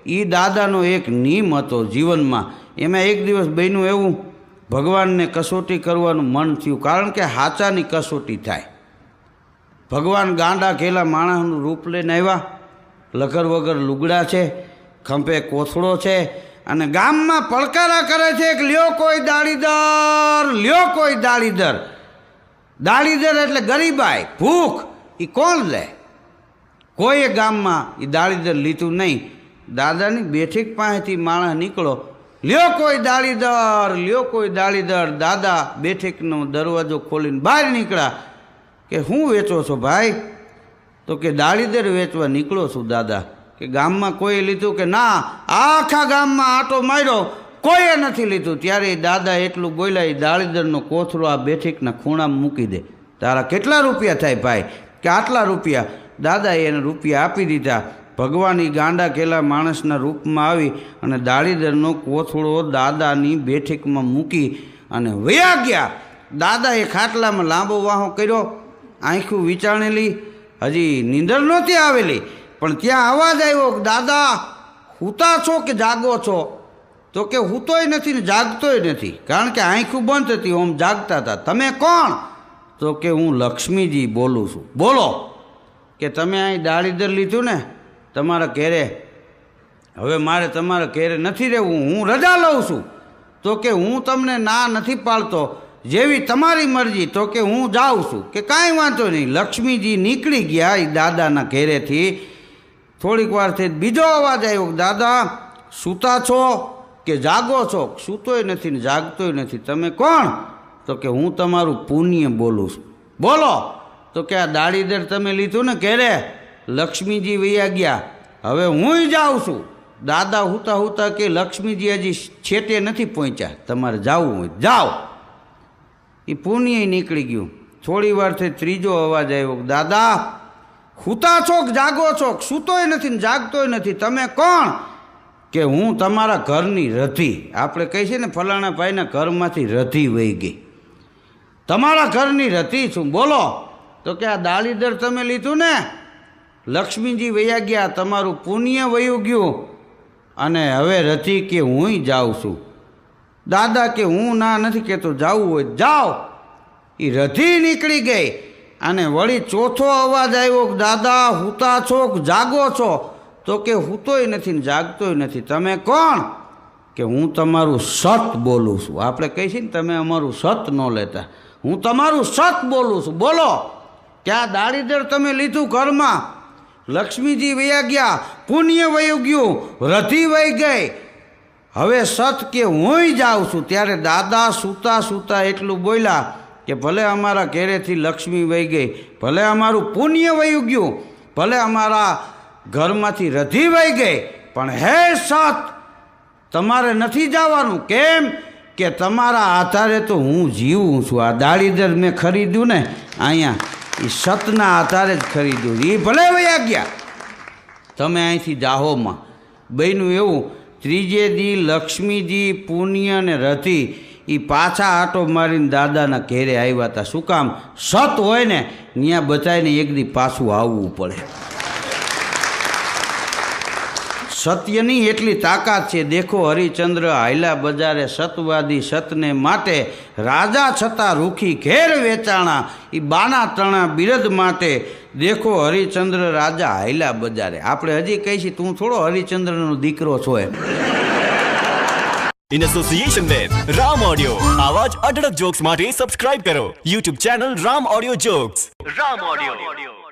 એ દાદાનો એક નિયમ હતો જીવનમાં. એમાં એક દિવસ બન્યું એવું, ભગવાનને કસોટી કરવાનું મન થયું, કારણ કે હાચાની કસોટી થાય. ભગવાન ગાંડા ઘેલા માણસનું રૂપ લઈને આવ્યા, લગર વગર લુગડા છે, ખંભે કોથળો છે, અને ગામમાં પડકારા કરે છે કે લ્યો કોઈ દાળીદર, લ્યો કોઈ દાળીદર. દાળીદર એટલે ગરીબાઈ, ભૂખ. એ કોણ લે? કોઈએ ગામમાં એ દાળીદર લીધું નહીં. દાદાની બેઠક પાસેથી માણસ નીકળો, લ્યો કોઈ દાળીદર, લ્યો કોઈ દાળીદર. દાદા બેઠકનો દરવાજો ખોલીને બહાર નીકળ્યા કે શું વેચો છો ભાઈ? તો કે દાળીદર વેચવા નીકળો છું દાદા. કે ગામમાં કોઈએ લીધું? કે ના, આખા ગામમાં આટો માર્યો, કોઈએ નથી લીધું. ત્યારે દાદા એટલું બોલ્યા, એ દાળીદરનો કોથળો આ બેઠકના ખૂણામાં મૂકી દે. તારા કેટલા રૂપિયા થાય ભાઈ? કે આટલા રૂપિયા. દાદાએ એને રૂપિયા આપી દીધા. ભગવાન એ ગાંડા ઘેલા માણસના રૂપમાં આવી અને દાળીદરનો કોથળો દાદાની બેઠકમાં મૂકી અને વયા ગયા. દાદાએ ખાટલામાં લાંબો વાહો કર્યો, આંખું વિચાણેલી, હજી નીંદર નહોતી આવેલી, પણ ત્યાં અવાજ આવ્યો, દાદા હૂતા છો કે જાગો છો? તો કે હૂતોય નથી ને જાગતોય નથી, કારણ કે આંખું બંધ હતી, ઓમ જાગતા હતા. તમે કોણ? તો કે હું લક્ષ્મીજી બોલું છું. બોલો. કે તમે અહીં દાળીદર લીધું ને તમારા ઘેરે, હવે મારે તમારા ઘેરે નથી રહેવું, હું રજા લઉં છું. તો કે હું તમને ના નથી પાડતો, જેવી તમારી મરજી. તો કે હું જાઉં છું. કે કાંઈ વાંધો નહીં. લક્ષ્મીજી નીકળી ગયા એ દાદાના ઘેરેથી. થોડીક વાર થઈ બીજો અવાજ આવ્યો, દાદા સૂતા છો કે જાગો છો? સૂતોય નથી ને જાગતોય નથી. તમે કોણ? તો કે હું તમારું પુણ્ય બોલું છું. બોલો. તો કે આ દાળીદર તમે લીધું ને ઘેરે, લક્ષ્મીજી વૈયા ગયા, હવે હું જાઉં છું. દાદા હુતા હુતા કે લક્ષ્મીજી હજી છેટે નથી પહોંચ્યા, તમારે જવું હોય જાઓ. એ પુણ્ય નીકળી ગયું. થોડી વાર થઈ ત્રીજો અવાજ આવ્યો, દાદા હુતા છો કે જાગો છો? સૂતોય નથી ને જાગતોય નથી. તમે કોણ? કે હું તમારા ઘરની રધી. આપણે કહી છે ને ફલાણા ભાઈના ઘરમાંથી રધી વહી ગઈ, તમારા ઘરની રધી છું. બોલો. તો કે આ દાળીદર તમે લીધું ને, લક્ષ્મીજી વૈયા ગયા, તમારું પુણ્ય વયું ગયું, અને હવે રધી કે હું જાઉં છું. દાદા કે હું ના નથી કહેતો, જાવું હોય જાઓ. એ રધી નીકળી ગઈ. અને વળી ચોથો અવાજ આવ્યો, દાદા હૂતા છો કે જાગો છો? તો કે હૂતોય નથી ને જાગતોય નથી. તમે કોણ? કે હું તમારું સત બોલું છું. આપણે કહી છીએ ને તમે અમારું સત ન લેતા, હું તમારું સત બોલું છું. બોલો. કે આ દાળીદર તમે લીધું ઘરમાં, લક્ષ્મીજી વયા ગયા, પુણ્ય વયું ગયું, રધી વહી ગઈ, હવે સત કે હું જાઉં છું. ત્યારે દાદા સૂતા સૂતા એટલું બોલ્યા કે ભલે અમારા ઘેરેથી લક્ષ્મી વહી ગઈ, ભલે અમારું પુણ્ય વયું ગયું, ભલે અમારા ઘરમાંથી રધી વહી ગઈ, પણ હે સત તમારે નથી જવાનું. કેમ? કે તમારા આધારે તો હું જીવું છું. આ દાળીદર મેં ખરીદ્યું ને અહીંયા, એ સતના આધારે જ ખરીદ્યું. એ ભલે વયા ગયા, તમે અહીંથી જાહોમાં. બન્યું એવું, ત્રીજે દી લક્ષ્મીજી પુણ્ય અને રધી એ પાછા આટો મારીને દાદાના ઘેરે આવ્યા હતા. શું કામ? સત હોય ને ત્યાં બધાને એક દી પાછું આવવું પડે. સત્યની એટલી તાકાત છે. દેખો હરિચંદ્ર હાયલા બજારે, સતવાદી સતને માટે, રાજા છતાં રૂખી ઘેર વેચાણા, એ બાના તણા બિરદ માટે. દેખો હરિચંદ્ર રાજા હાયલા બજારે. આપણે હજી કહી છીએ તું થોડો હરિચંદ્રનો દીકરો છો એમ. In association with Ram Audio. આવા જ અઢળક જોક્સ માટે સબસ્ક્રાઇબ કરો YouTube channel Ram Audio Jokes. Ram Audio.